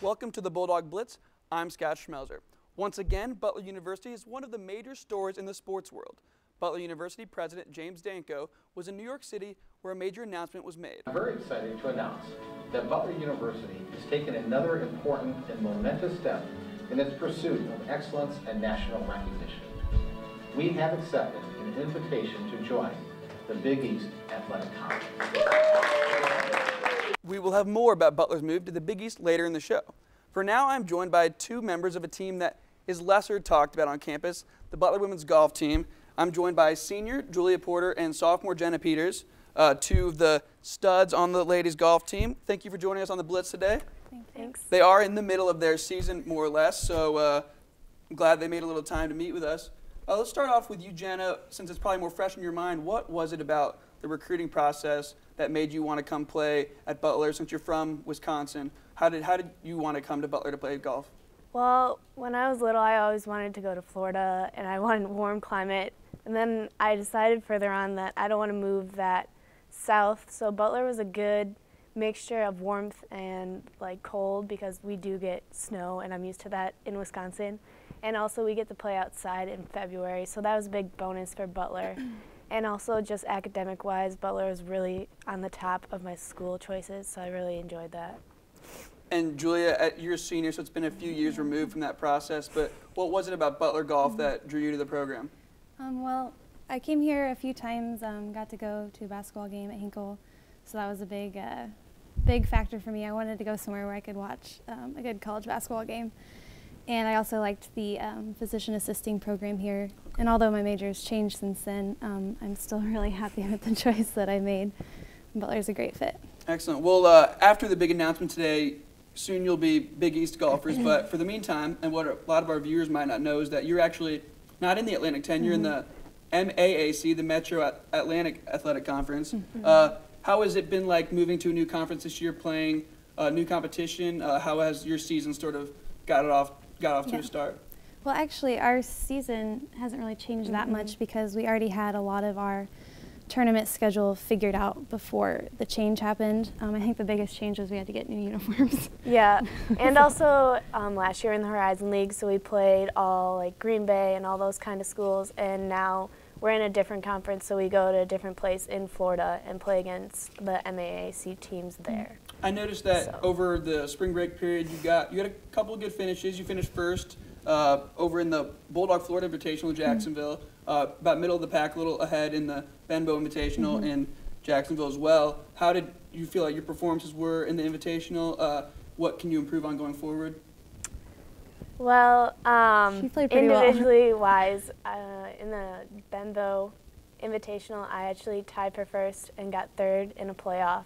Welcome to the Bulldog Blitz. I'm Scott Schmelzer. Once again, Butler University is one of the major stories in the sports world. Butler University President James Danko was in New York City where a major announcement was made. I'm very excited to announce that Butler University has taken another important and momentous step in its pursuit of excellence and national recognition. We have accepted an invitation to join the Big East Athletic Conference. We will have more about Butler's move to the Big East later in the show. For now, I'm joined by two members of a team that is lesser talked about on campus, the Butler women's golf team. I'm joined by senior Julia Porter and sophomore Jenna Peters, two of the studs on the ladies golf team. Thank you for joining us on the Blitz today. Thanks. They are in the middle of their season, more or less, so I'm glad they made a little time to meet with us. Let's start off with you, Jenna, since it's probably more fresh in your mind. What was it about the recruiting process that made you want to come play at Butler? Since you're from Wisconsin, how did you want to come to Butler to play golf? Well, when I was little, I always wanted to go to Florida, and I wanted a warm climate. And then I decided further on that I don't want to move that south. So Butler was a good mixture of warmth and like cold, because we do get snow, and I'm used to that in Wisconsin. And also we get to play outside in February, so that was a big bonus for Butler. And also just academic-wise, Butler was really on the top of my school choices, so I really enjoyed that. And Julia, you're a senior, so it's been a few years removed from that process, but what was it about Butler golf that drew you to the program? Well, I came here a few times, got to go to a basketball game at Hinkle, so that was a big factor for me. I wanted to go somewhere where I could watch a good college basketball game. And I also liked the physician assisting program here. And although my major has changed since then, I'm still really happy with the choice that I made. Butler's a great fit. Excellent. Well, after the big announcement today, soon you'll be Big East golfers. But for the meantime, and what a lot of our viewers might not know, is that you're actually not in the Atlantic 10. You're in the MAAC, the Metro Atlantic Athletic Conference. How has it been like moving to a new conference this year, playing new competition? How has your season sort of got off to a start? Well, actually, our season hasn't really changed that much, because we already had a lot of our tournament schedule figured out before the change happened. I think the biggest change was we had to get new uniforms. Yeah, and also last year in the Horizon League, so we played all like Green Bay and all those kind of schools, and now we're in a different conference, so we go to a different place in Florida and play against the MAAC teams there. I noticed that over the spring break period, you had a couple of good finishes. You finished first over in the Bulldog Florida Invitational in Jacksonville, about middle of the pack, a little ahead in the Benbow Invitational in Jacksonville as well. How did you feel like your performances were in the Invitational? What can you improve on going forward? Well, She played pretty individually wise, in the Benbow Invitational, I actually tied for first and got third in a playoff.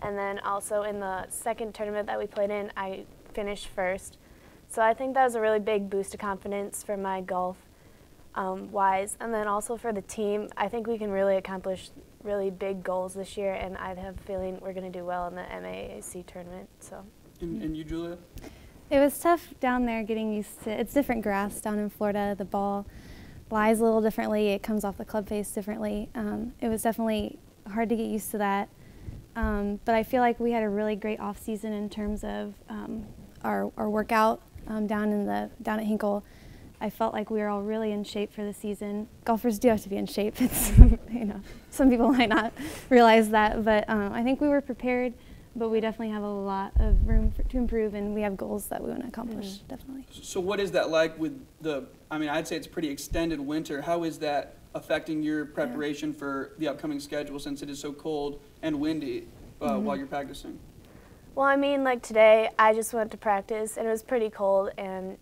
And then also in the second tournament that we played in, I finished first. So I think that was a really big boost of confidence for my golf wise. And then also for the team, I think we can really accomplish really big goals this year, and I have a feeling we're going to do well in the MAAC tournament. So. And you, Julia? It was tough down there getting used to, it's different grass down in Florida. The ball lies a little differently. It comes off the club face differently. It was definitely hard to get used to that. But I feel like we had a really great off season in terms of our workout down at Hinkle. I felt like we were all really in shape for the season. Golfers do have to be in shape. It's, some people might not realize that, but I think we were prepared. But we definitely have a lot of room to improve, and we have goals that we want to accomplish, definitely. So what is that like with I'd say it's a pretty extended winter. How is that affecting your preparation for the upcoming schedule, since it is so cold and windy while you're practicing? Well, I mean, like today, I just went to practice, and it was pretty cold, and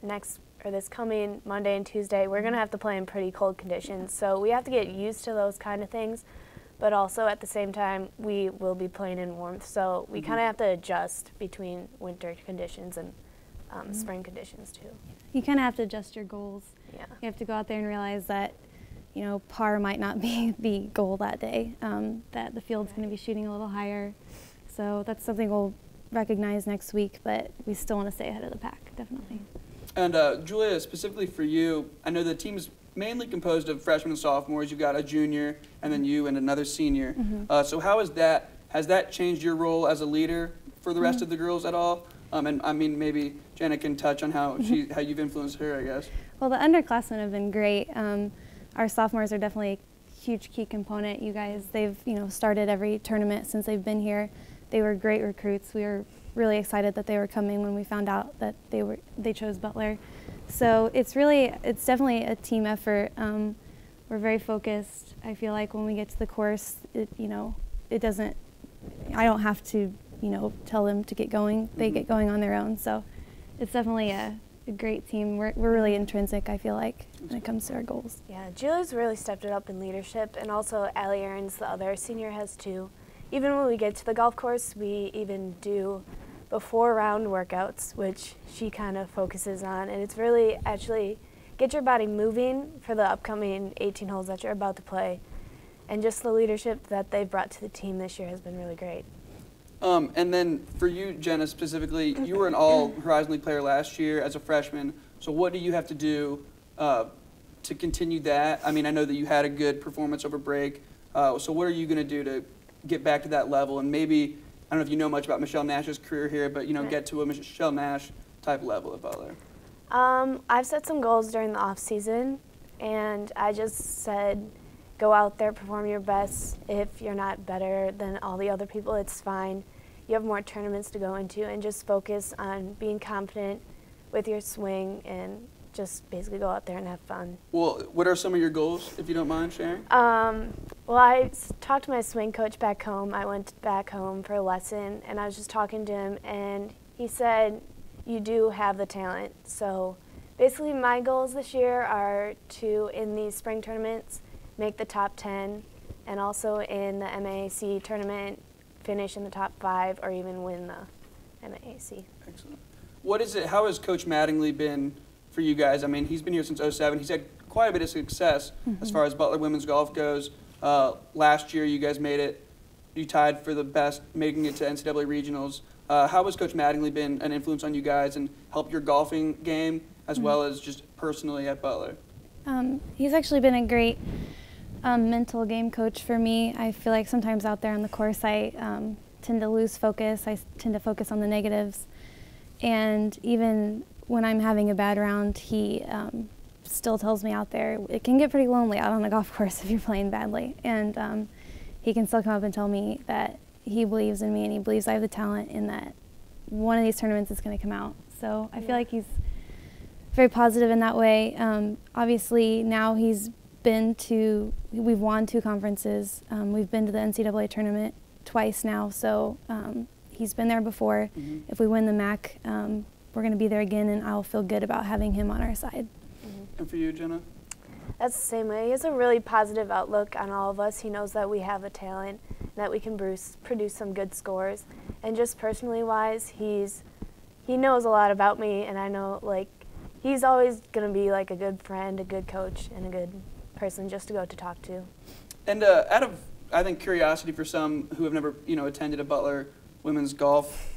this coming Monday and Tuesday, we're going to have to play in pretty cold conditions. So we have to get used to those kind of things. But also at the same time, we will be playing in warmth, so we kind of have to adjust between winter conditions and spring conditions too. You kind of have to adjust your goals. Yeah. You have to go out there and realize that, par might not be the goal that day, that the field's going to be shooting a little higher. So that's something we'll recognize next week, but we still want to stay ahead of the pack, definitely. And Julia, specifically for you, I know the team is mainly composed of freshmen and sophomores. You've got a junior, and then you and another senior. So how has that changed your role as a leader for the rest of the girls at all? And I mean, maybe Jenna can touch on how you've influenced her, I guess. Well, the underclassmen have been great. Our sophomores are definitely a huge key component. You guys, they've started every tournament since they've been here. They were great recruits. We were really excited that they were coming when we found out that they chose Butler. So it's definitely a team effort. We're very focused. I feel like when we get to the course, it doesn't. I don't have to tell them to get going. They get going on their own. So it's definitely a great team. We're really intrinsic, I feel like, when it comes to our goals. Yeah, Julie's really stepped it up in leadership, and also Allie Aarons, the other senior, has too. Even when we get to the golf course, we even do before round workouts, which she kind of focuses on, and it's really actually get your body moving for the upcoming 18 holes that you're about to play. And just the leadership that they've brought to the team this year has been really great. And then for you, Jenna, specifically, you were an All-Horizon League player last year as a freshman. So what do you have to do to continue that? I mean, I know that you had a good performance over break. So what are you going to do to get back to that level? And maybe, I don't know if you know much about Michelle Nash's career here, but, get to a Michelle Nash type level at Butler. I've set some goals during the off season, and I just said, go out there, perform your best. If you're not better than all the other people, it's fine. You have more tournaments to go into, and just focus on being confident with your swing and just basically go out there and have fun. Well, what are some of your goals, if you don't mind sharing? Well, I talked to my swing coach back home. I went back home for a lesson, and I was just talking to him, and he said, you do have the talent. So basically my goals this year are to, in these spring tournaments, make the top 10, and also in the MAAC tournament, finish in the top 5 or even win the MAAC. Excellent. What is it? How has Coach Mattingly been for you guys? I mean, he's been here since '07. He's had quite a bit of success as far as Butler women's golf goes. Last year, you guys made it. You tied for the best, making it to NCAA regionals. How has Coach Mattingly been an influence on you guys and helped your golfing game as well as just personally at Butler? He's actually been a great mental game coach for me. I feel like sometimes out there on the course I tend to lose focus. I tend to focus on the negatives. And even when I'm having a bad round, he still tells me out there, it can get pretty lonely out on the golf course if you're playing badly. And he can still come up and tell me that he believes in me and he believes I have the talent and that one of these tournaments is going to come out. So I feel like he's very positive in that way. Obviously now we've won 2 conferences. We've been to the NCAA tournament twice now, so he's been there before. If we win the MAC, we're going to be there again, and I'll feel good about having him on our side. And for you, Jenna? That's the same way. He has a really positive outlook on all of us. He knows that we have the talent, that we can produce some good scores. And just personally wise, he knows a lot about me, and I know he's always going to be like a good friend, a good coach, and a good person just to go to talk to. And out of, I think, curiosity for some who have never, attended a Butler women's golf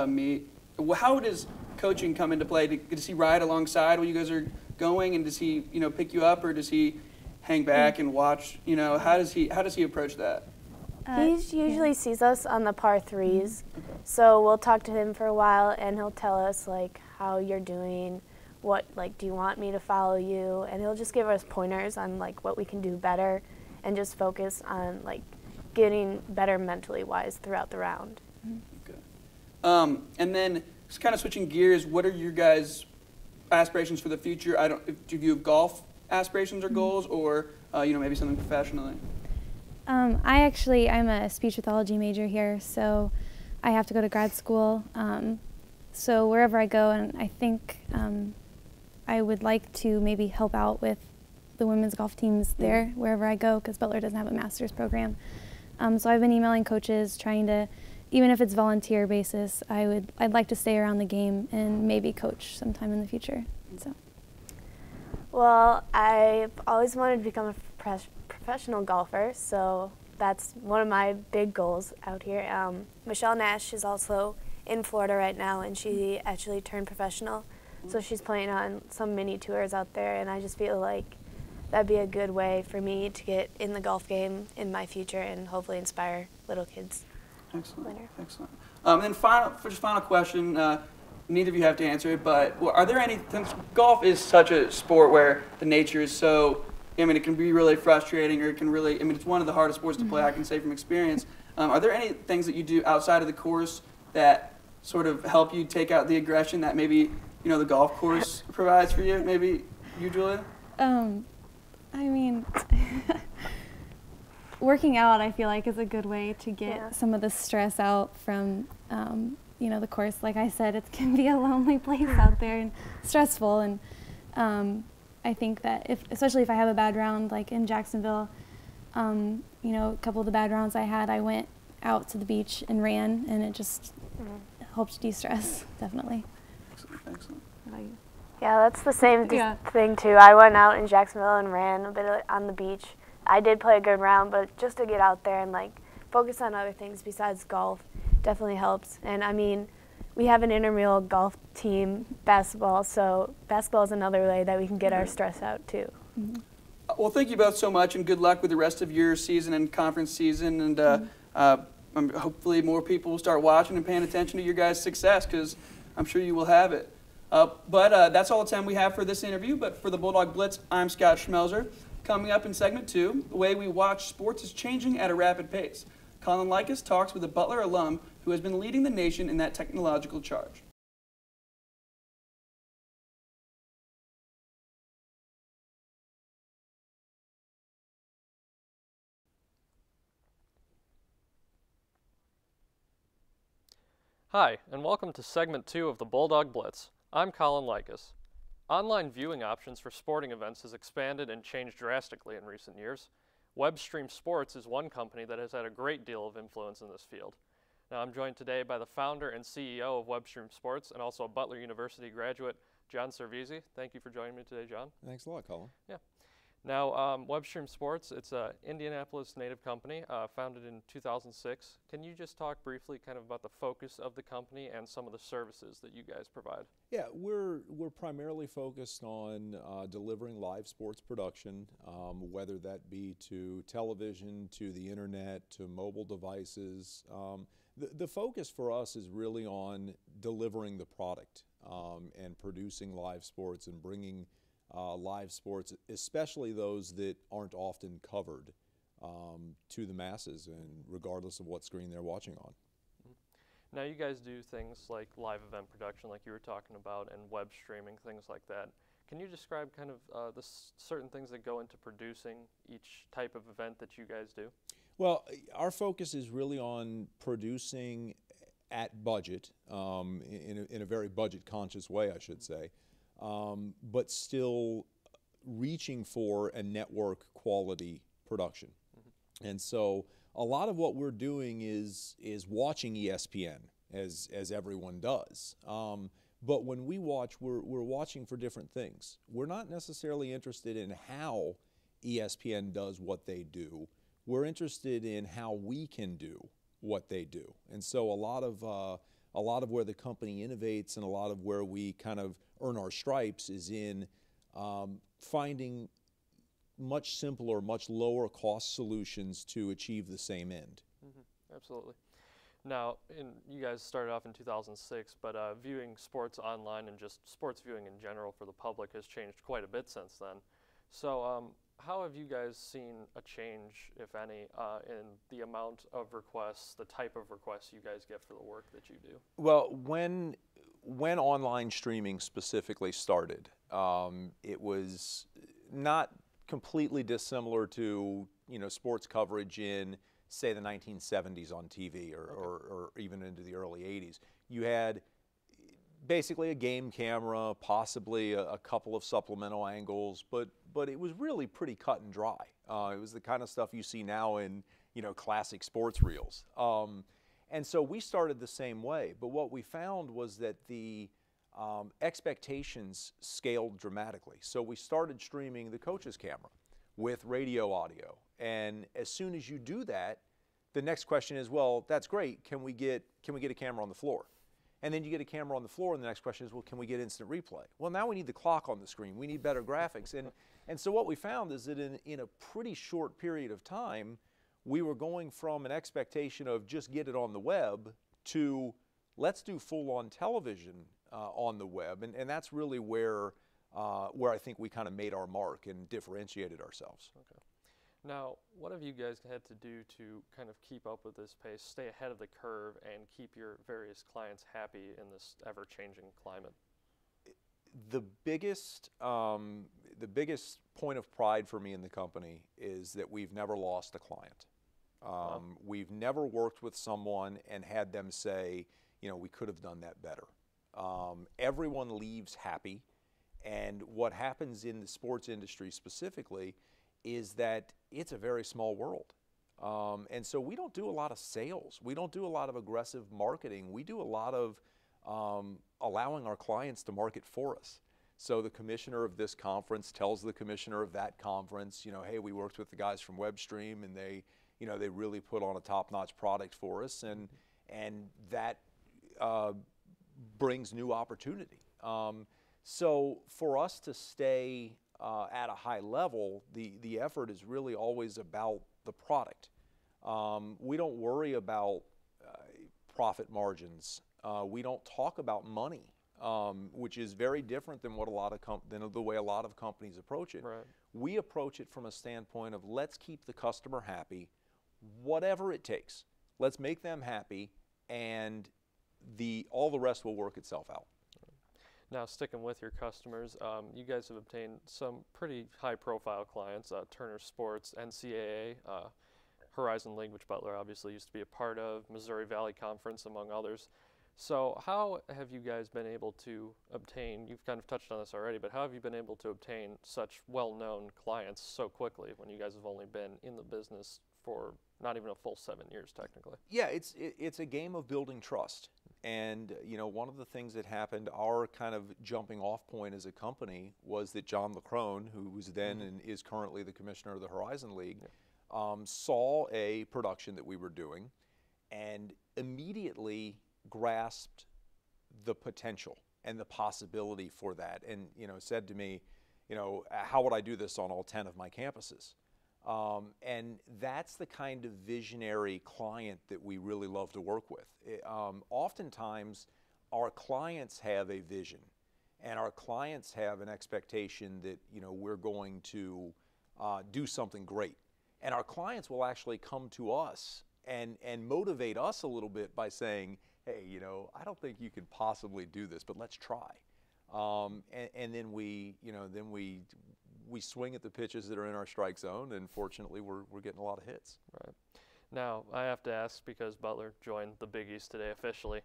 meet, how does coaching come into play? Does he ride alongside when you guys are going, and does he, pick you up, or does he hang back and watch? How does he approach that? He usually sees us on the par 3s, so we'll talk to him for a while, and he'll tell us how you're doing. What, do you want me to follow you? And he'll just give us pointers on, what we can do better and just focus on, getting better mentally wise throughout the round. Okay. And then, just kind of switching gears, what are your guys' aspirations for the future? Do you have golf aspirations or goals, or, maybe something professionally? I'm a speech pathology major here, so I have to go to grad school. So wherever I go, and I think I would like to maybe help out with the women's golf teams there, wherever I go, because Butler doesn't have a master's program. So I've been emailing coaches, trying to, even if it's volunteer basis, I'd like to stay around the game and maybe coach sometime in the future. So. Well, I've always wanted to become a professional golfer, so that's one of my big goals out here. Michelle Nash is also in Florida right now, and she actually turned professional. So she's playing on some mini tours out there, and I just feel like that'd be a good way for me to get in the golf game in my future and hopefully inspire little kids. Excellent. winner. Excellent. And then final question. Neither of you have to answer it, but are there any? Since golf is such a sport where the nature is so, I mean, it can be really frustrating, or it can really, I mean, it's one of the hardest sports to play. I can say from experience. Are there any things that you do outside of the course that sort of help you take out the aggression that maybe the golf course provides for you? Maybe you, Julia? I mean, working out, I feel like, is a good way to get some of the stress out from, the course. Like I said, it can be a lonely place out there and stressful. And I think that especially if I have a bad round, like in Jacksonville, a couple of the bad rounds I had, I went out to the beach and ran, and it just helped de-stress, definitely. Excellent. Yeah, that's the same thing too. I went out in Jacksonville and ran a bit on the beach. I did play a good round, but just to get out there and like focus on other things besides golf definitely helps. And I mean, we have an intramural golf team, basketball, so basketball is another way that we can get our stress out too. Well, thank you both so much, and good luck with the rest of your season and conference season. And hopefully more people will start watching and paying attention to your guys' success, because I'm sure you will have it. But that's all the time we have for this interview. But for the Bulldog Blitz, I'm Scott Schmelzer. Coming up in segment 2, the way we watch sports is changing at a rapid pace. Colin Likas talks with a Butler alum who has been leading the nation in that technological charge. Hi, and welcome to segment 2 of the Bulldog Blitz. I'm Colin Likas. Online viewing options for sporting events has expanded and changed drastically in recent years. Webstream Sports is one company that has had a great deal of influence in this field. Now, I'm joined today by the founder and CEO of Webstream Sports and also a Butler University graduate, John Cervisi. Thank you for joining me today, John. Thanks a lot, Colin. Yeah. Now, Webstream Sports, it's an Indianapolis native company, founded in 2006. Can you just talk briefly kind of about the focus of the company and some of the services that you guys provide? Yeah, we're primarily focused on delivering live sports production, whether that be to television, to the internet, to mobile devices. The focus for us is really on delivering the product and producing live sports and bringing live sports, especially those that aren't often covered, to the masses, and regardless of what screen they're watching on. Now, you guys do things like live event production, like you were talking about, and web streaming, things like that. Can you describe kind of the certain things that go into producing each type of event that you guys do? Well, our focus is really on producing at budget, in a very budget-conscious way, I should say. But still reaching for a network quality production. And so a lot of what we're doing is watching ESPN, as everyone does. But when we watch, we're watching for different things. We're not necessarily interested in how ESPN does what they do. We're interested in how we can do what they do. And so a lot of where the company innovates and a lot of where we kind of earn our stripes is in finding much simpler, much lower cost solutions to achieve the same end. Absolutely. Now, you guys started off in 2006, but viewing sports online and just sports viewing in general for the public has changed quite a bit since then. So how have you guys seen a change, if any, in the amount of requests, the type of requests you guys get for the work that you do? Well, when online streaming specifically started, it was not completely dissimilar to sports coverage in, say, the 1970s on TV or even into the early 80s. You had basically a game camera, possibly a couple of supplemental angles, but it was really pretty cut and dry. It was the kind of stuff you see now in classic sports reels. And so we started the same way, but what we found was that the expectations scaled dramatically. So we started streaming the coach's camera with radio audio, and as soon as you do that, the next question is, well, that's great. Can we get a camera on the floor? And then you get a camera on the floor, and the next question is, well, can we get instant replay? Well, now we need the clock on the screen. We need better graphics. And so what we found is that in a pretty short period of time, we were going from an expectation of just get it on the web to let's do full-on television on the web, and that's really where I think we kind of made our mark and differentiated ourselves. Okay. Now, what have you guys had to do to kind of keep up with this pace, stay ahead of the curve, and keep your various clients happy in this ever-changing climate? The biggest point of pride for me in the company is that we've never lost a client. We've never worked with someone and had them say, you know, we could have done that better. Everyone leaves happy, and what happens in the sports industry specifically is that it's a very small world. And so we don't do a lot of sales. We don't do a lot of aggressive marketing. We do a lot of allowing our clients to market for us. So the commissioner of this conference tells the commissioner of that conference, you know, hey, we worked with the guys from WebStream, and they really put on a top-notch product for us, and that brings new opportunity. So for us to stay at a high level, the effort is really always about the product. We don't worry about profit margins. We don't talk about money, which is very different than what than the way a lot of companies approach it. Right. We approach it from a standpoint of let's keep the customer happy, whatever it takes. Let's make them happy, and all the rest will work itself out. Now, sticking with your customers, you guys have obtained some pretty high-profile clients, Turner Sports, NCAA, Horizon League, which Butler obviously used to be a part of, Missouri Valley Conference, among others. So how have you guys been able to obtain, you've kind of touched on this already, but how have you been able to obtain such well-known clients so quickly when you guys have only been in the business for not even a full 7 years technically? Yeah, it's a game of building trust. And you know, one of the things that happened, our kind of jumping off point as a company was that John LaCrone, who was then and is currently the commissioner of the Horizon League, saw a production that we were doing and immediately grasped the potential and the possibility for that, and you know, said to me, you know, how would I do this on all 10 of my campuses? And that's the kind of visionary client that we really love to work with. Oftentimes, our clients have a vision, and our clients have an expectation that, you know, we're going to do something great. And our clients will actually come to us and motivate us a little bit by saying, hey, you know, I don't think you can possibly do this, but let's try. And then we swing at the pitches that are in our strike zone, and fortunately we're getting a lot of hits. Right. Now, I have to ask, because Butler joined the Big East today officially,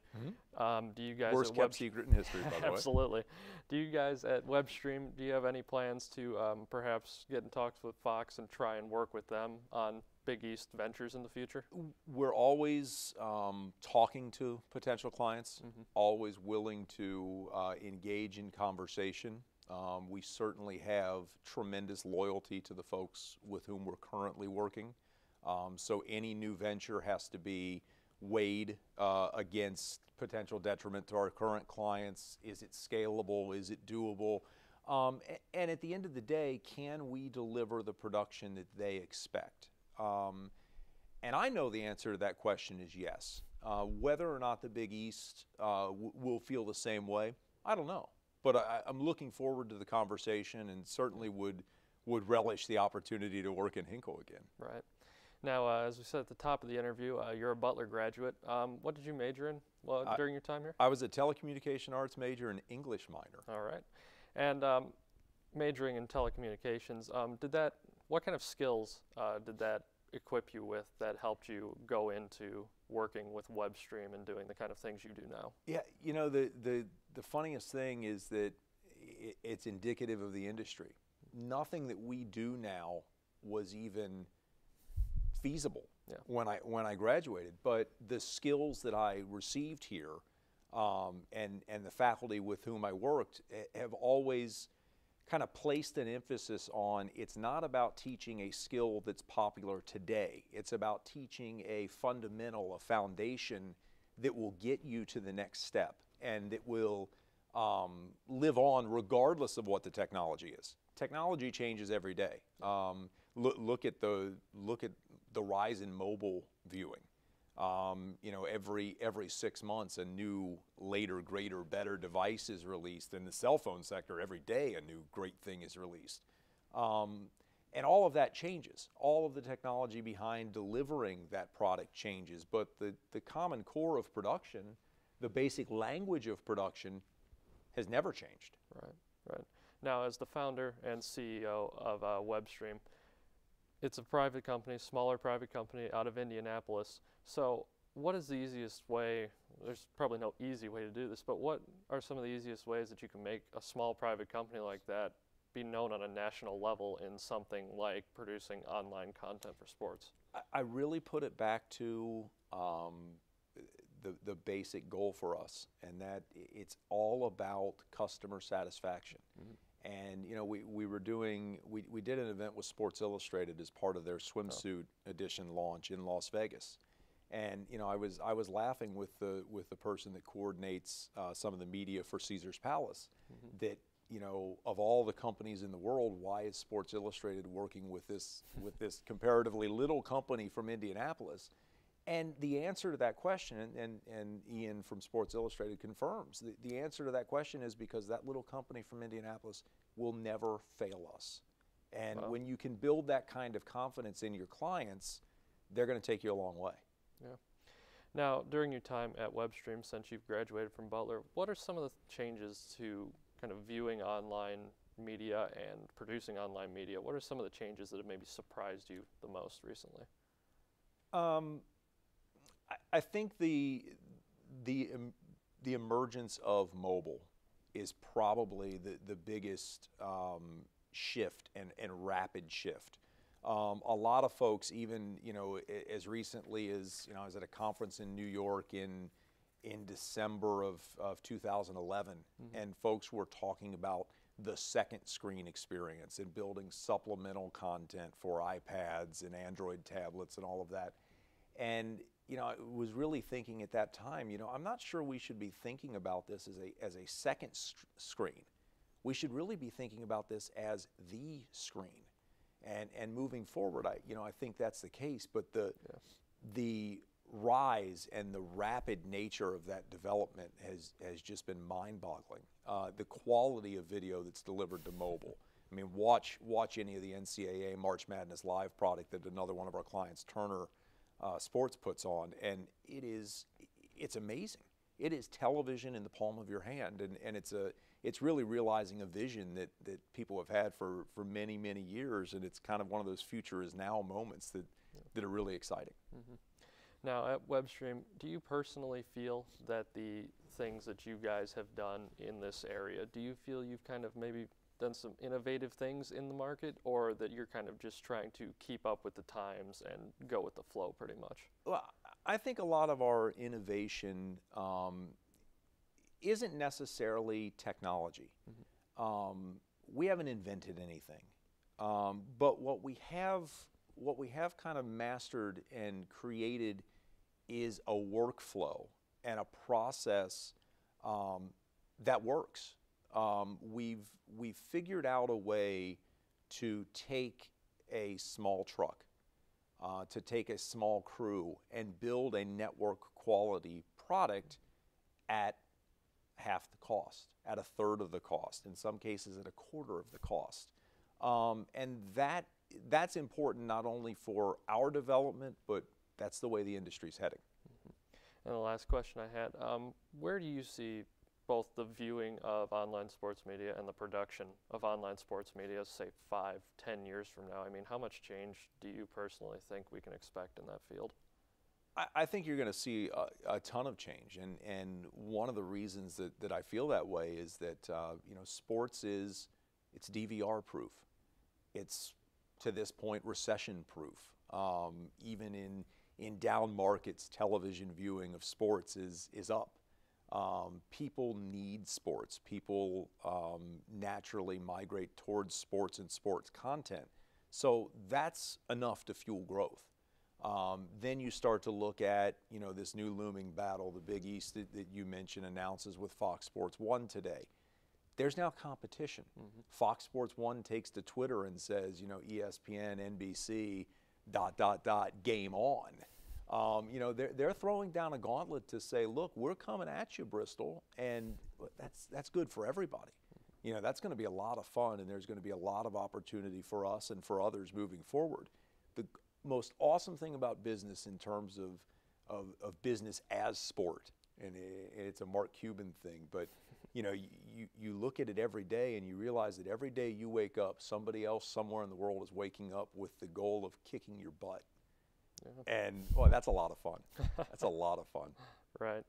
do you guys Worst kept secret in history, by the way. Absolutely. Do you guys at WebStream, do you have any plans to perhaps get in talks with Fox and try and work with them on Big East ventures in the future? We're always talking to potential clients, always willing to engage in conversation. We certainly have tremendous loyalty to the folks with whom we're currently working. So any new venture has to be weighed against potential detriment to our current clients. Is it scalable? Is it doable? And at the end of the day, can we deliver the production that they expect? And I know the answer to that question is yes. Whether or not the Big East will feel the same way, I don't know. But I'm looking forward to the conversation, and certainly would relish the opportunity to work in Hinkle again. Right. Now, as we said at the top of the interview, you're a Butler graduate. What did you major in during your time here? I was a telecommunication arts major and English minor. All right. And majoring in telecommunications, what kind of skills did that equip you with that helped you go into working with WebStream and doing the kind of things you do now? Yeah, you know, the funniest thing is that it's indicative of the industry. Nothing that we do now was even feasible when I graduated, but the skills that I received here and the faculty with whom I worked have always kind of placed an emphasis on, it's not about teaching a skill that's popular today. It's about teaching a fundamental, a foundation that will get you to the next step and that will live on regardless of what the technology is. Technology changes every day. Look at the rise in mobile viewing. You know, every 6 months a new later, greater, better device is released. In the cell phone sector, every day a new great thing is released. And all of that changes. All of the technology behind delivering that product changes, but the common core of production, the basic language of production, has never changed. Right, right. Now, as the founder and CEO of WebStream, it's a private company, smaller private company out of Indianapolis. So what is the easiest way? There's probably no easy way to do this, but what are some of the easiest ways that you can make a small private company like that be known on a national level in something like producing online content for sports? I really put it back to the basic goal for us, and that it's all about customer satisfaction. Mm-hmm. And you know, we did an event with Sports Illustrated as part of their swimsuit edition launch in Las Vegas, and you know, I was laughing with the person that coordinates some of the media for Caesar's Palace, mm-hmm. that, you know, of all the companies in the world, why is Sports Illustrated working with this comparatively little company from Indianapolis? And the answer to that question, and Ian from Sports Illustrated confirms, the answer to that question is because that little company from Indianapolis will never fail us. And when you can build that kind of confidence in your clients, they're going to take you a long way. Yeah. Now, during your time at WebStream, since you've graduated from Butler, what are some of the changes to kind of viewing online media and producing online media? What are some of the changes that have maybe surprised you the most recently? I think the emergence of mobile is probably the biggest shift and rapid shift. A lot of folks, even, you know, as recently as, you know, I was at a conference in New York in December of 2011, mm-hmm. and folks were talking about the second screen experience and building supplemental content for iPads and Android tablets and all of that. And you know, I was really thinking at that time, you know, I'm not sure we should be thinking about this as a second screen. We should really be thinking about this as the screen. And moving forward, I think that's the case. But the rise and the rapid nature of that development has just been mind-boggling. The quality of video that's delivered to mobile. I mean, watch any of the NCAA March Madness Live product that another one of our clients, Turner Sports, puts on, and it's amazing. It is television in the palm of your hand, and it's really realizing a vision that people have had for many, many years, and it's kind of one of those future is now moments that are really exciting. Mm-hmm. Now at WebStream, do you personally feel that the things that you guys have done in this area, do you feel you've kind of maybe done some innovative things in the market, or that you're kind of just trying to keep up with the times and go with the flow pretty much? Well, I think a lot of our innovation isn't necessarily technology. Mm-hmm. We haven't invented anything, but what we have kind of mastered and created is a workflow and a process that works. We've figured out a way to take a small truck, to take a small crew, and build a network quality product at half the cost, at a third of the cost, in some cases at a quarter of the cost. And that's important not only for our development, but that's the way the industry's heading. Mm-hmm. And the last question I had, where do you see both the viewing of online sports media and the production of online sports media, say 5-10 years from now? I mean, how much change do you personally think we can expect in that field? I think you're going to see a ton of change, and one of the reasons that I feel that way is that sports it's DVR proof. It's, to this point, recession proof. Even in down markets, television viewing of sports is up. People need sports. People naturally migrate towards sports and sports content. So that's enough to fuel growth. Then you start to look at, this new looming battle, the Big East that you mentioned announces with Fox Sports 1 today. There's now competition. Mm-hmm. Fox Sports 1 takes to Twitter and says, ESPN, NBC, game on. You know, they're throwing down a gauntlet to say, look, we're coming at you, Bristol, and that's good for everybody. You know, that's going to be a lot of fun, and there's going to be a lot of opportunity for us and for others moving forward. The most awesome thing about business in terms of business as sport, and it's a Mark Cuban thing, but you know, you look at it every day and you realize that every day you wake up, somebody else somewhere in the world is waking up with the goal of kicking your butt. Yeah. And boy, that's a lot of fun. That's a lot of fun. Right.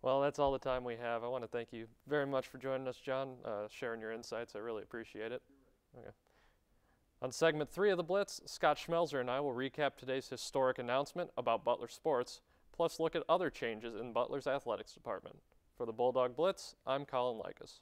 Well, that's all the time we have. I want to thank you very much for joining us, John, sharing your insights. I really appreciate it. Okay. On segment 3 of the Blitz, Scott Schmelzer and I will recap today's historic announcement about Butler sports, plus look at other changes in Butler's athletics department. For the Bulldog Blitz, I'm Colin Likas.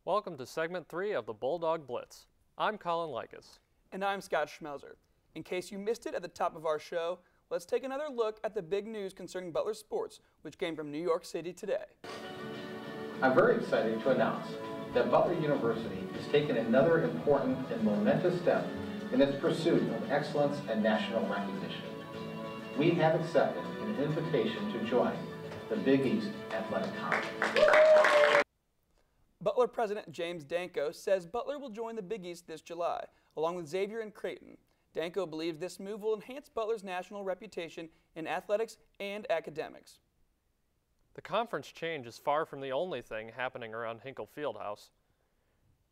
Welcome to segment 3 of the Bulldog Blitz. I'm Colin Likas. And I'm Scott Schmelzer. In case you missed it at the top of our show, let's take another look at the big news concerning Butler sports, which came from New York City today. I'm very excited to announce that Butler University has taken another important and momentous step in its pursuit of excellence and national recognition. We have accepted an invitation to join the Big East Athletic Conference. Butler President James Danko says Butler will join the Big East this July, along with Xavier and Creighton. Danko believes this move will enhance Butler's national reputation in athletics and academics. The conference change is far from the only thing happening around Hinkle Fieldhouse.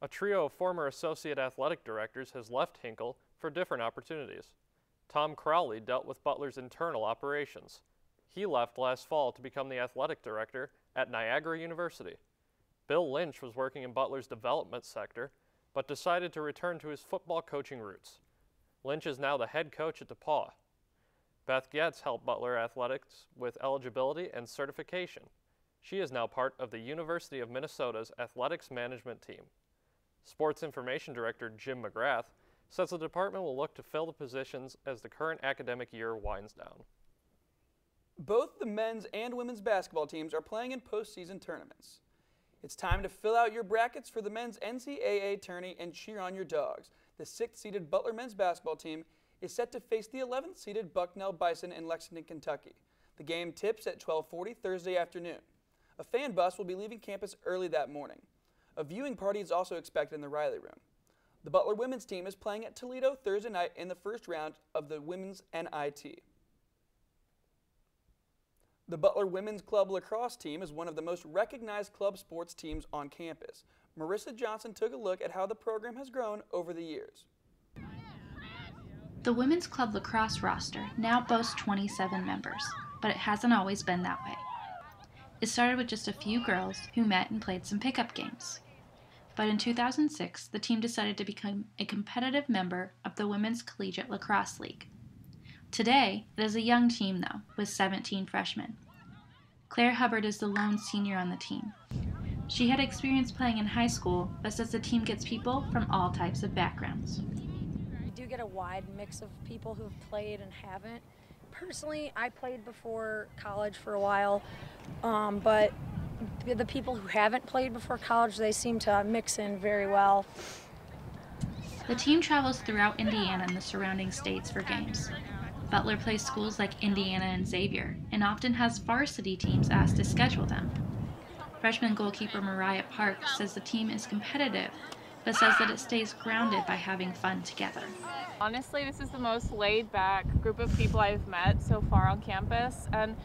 A trio of former associate athletic directors has left Hinkle for different opportunities. Tom Crowley dealt with Butler's internal operations. He left last fall to become the athletic director at Niagara University. Bill Lynch was working in Butler's development sector, but decided to return to his football coaching roots. Lynch is now the head coach at DePauw. Beth Getz helped Butler athletics with eligibility and certification. She is now part of the University of Minnesota's athletics management team. Sports Information Director Jim McGrath says the department will look to fill the positions as the current academic year winds down. Both the men's and women's basketball teams are playing in postseason tournaments. It's time to fill out your brackets for the men's NCAA tourney and cheer on your dogs. The 6th-seeded Butler men's basketball team is set to face the 11th-seeded Bucknell Bison in Lexington, Kentucky. The game tips at 12:40 Thursday afternoon. A fan bus will be leaving campus early that morning. A viewing party is also expected in the Riley Room. The Butler women's team is playing at Toledo Thursday night in the first round of the women's NIT. The Butler Women's Club Lacrosse team is one of the most recognized club sports teams on campus. Marissa Johnson took a look at how the program has grown over the years. The Women's Club Lacrosse roster now boasts 27 members, but it hasn't always been that way. It started with just a few girls who met and played some pickup games. But in 2006, the team decided to become a competitive member of the Women's Collegiate Lacrosse League. Today, it is a young team, though, with 17 freshmen. Clare Hubbard is the lone senior on the team. She had experience playing in high school, but says the team gets people from all types of backgrounds. We do get a wide mix of people who've played and haven't. Personally, I played before college for a while, but the people who haven't played before college, they seem to mix in very well. The team travels throughout Indiana and the surrounding states for games. Butler plays schools like Indiana and Xavier, and often has varsity teams asked to schedule them. Freshman goalkeeper Mariah says the team is competitive, but says that it stays grounded by having fun together. Honestly, this is the most laid-back group of people I've met so far on campus, and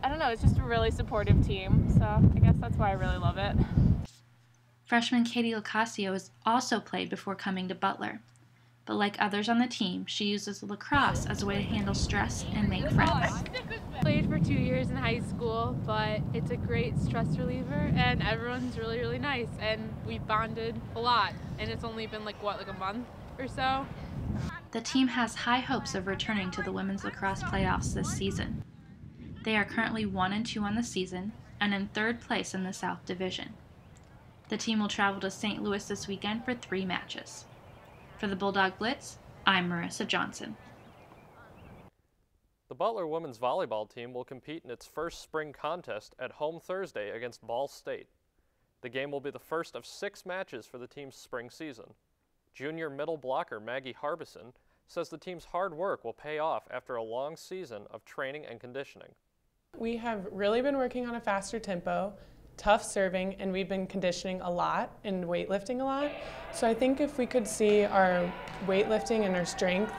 I don't know, it's just a really supportive team, so I guess that's why I really love it. Freshman Katie Lacasio has also played before coming to Butler. But like others on the team, she uses lacrosse as a way to handle stress and make friends. Played for 2 years in high school, but it's a great stress reliever, and everyone's really, really nice, and we bonded a lot, and it's only been like a month or so. The team has high hopes of returning to the women's lacrosse playoffs this season. They are currently 1-2 on the season, and in 3rd place in the South Division. The team will travel to St. Louis this weekend for 3 matches. For the Bulldog Blitz, I'm Marissa Johnson. The Butler women's volleyball team will compete in its first spring contest at home Thursday against Ball State. The game will be the first of 6 matches for the team's spring season. Junior middle blocker Maggie Harbison says the team's hard work will pay off after a long season of training and conditioning. We have really been working on a faster tempo, tough serving, and we've been conditioning a lot and weightlifting a lot. So I think if we could see our weightlifting and our strength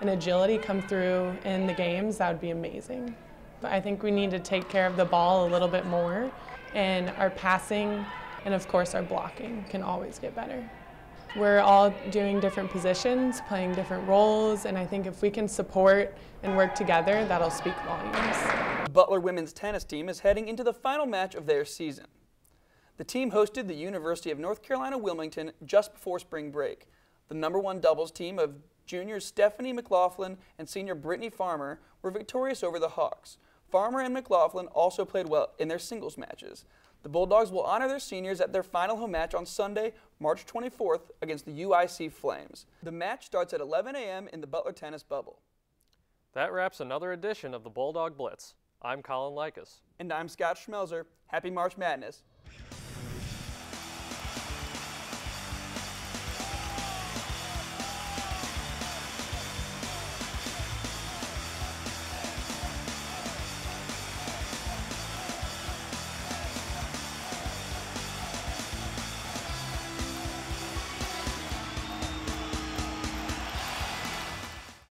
and agility come through in the games, that would be amazing. But I think we need to take care of the ball a little bit more, and our passing and of course our blocking can always get better. We're all doing different positions, playing different roles, and I think if we can support and work together, that'll speak volumes. The Butler women's tennis team is heading into the final match of their season. The team hosted the University of North Carolina Wilmington just before spring break. The #1 doubles team of juniors Stephanie McLaughlin and senior Brittany Farmer were victorious over the Hawks. Farmer and McLaughlin also played well in their singles matches. The Bulldogs will honor their seniors at their final home match on Sunday, March 24th against the UIC Flames. The match starts at 11 a.m. in the Butler tennis bubble. That wraps another edition of the Bulldog Blitz. I'm Colin Likas. And I'm Scott Schmelzer. Happy March Madness.